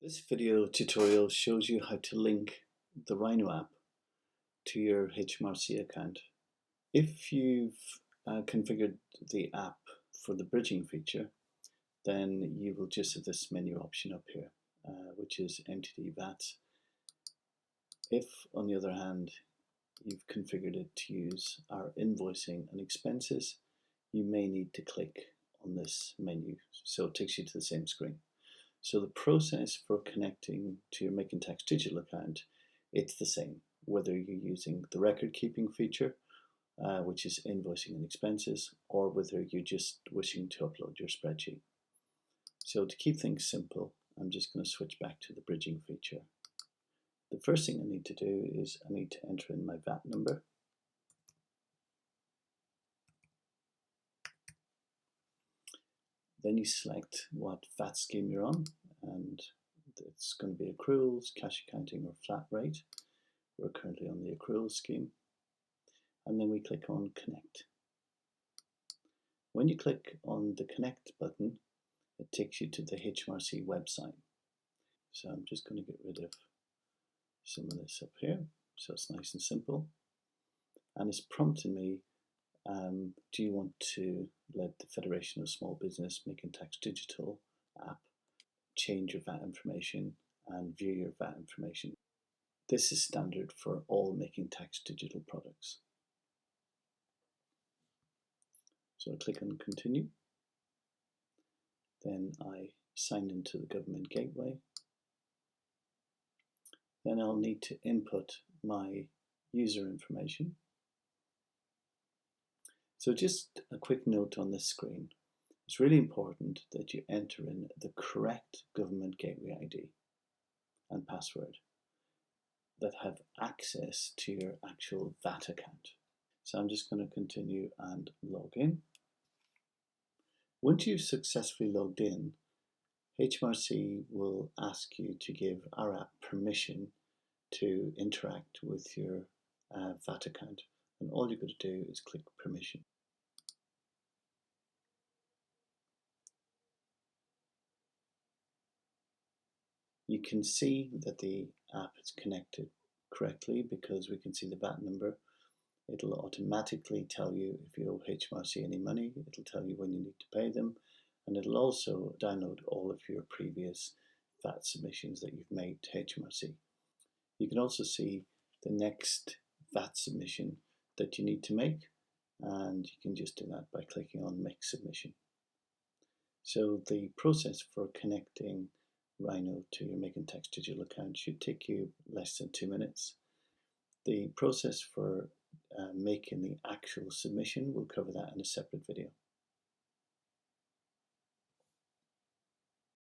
This video tutorial shows you how to link the Rhino app to your HMRC account. If you've configured the app for the bridging feature, then you will just have this menu option up here, which is MTD VAT. If, on the other hand, you've configured it to use our invoicing and expenses, you may need to click on this menu, so it takes you to the same screen. So the process for connecting to your Making Tax Digital account, it's the same, whether you're using the record keeping feature, which is invoicing and expenses, or whether you're just wishing to upload your spreadsheet. So to keep things simple, I'm just going to switch back to the bridging feature. The first thing I need to do is I need to enter in my VAT number. Then you select what VAT scheme you're on, and it's going to be accruals, cash accounting or flat rate. We're currently on the accrual scheme. And then we click on connect. When you click on the connect button, it takes you to the HMRC website. So I'm just going to get rid of some of this up here, so it's nice and simple. And it's prompting me, do you want to let the Federation of Small Business Making Tax Digital app change your VAT information and view your VAT information? This is standard for all Making Tax Digital products. So I click on continue. Then I sign into the government gateway. Then I'll need to input my user information. So just a quick note on this screen. It's really important that you enter in the correct government gateway ID and password that have access to your actual VAT account. So I'm just going to continue and log in. Once you've successfully logged in, HMRC will ask you to give our app permission to interact with your VAT account, and all you've got to do is click permission. You can see that the app is connected correctly because we can see the VAT number. It'll automatically tell you if you owe HMRC any money, it'll tell you when you need to pay them, and it'll also download all of your previous VAT submissions that you've made to HMRC. You can also see the next VAT submission that you need to make, and you can just do that by clicking on Make Submission. So the process for connecting Rhino to your Making Tax Digital account should take you less than 2 minutes. The process for making the actual submission, we'll cover that in a separate video.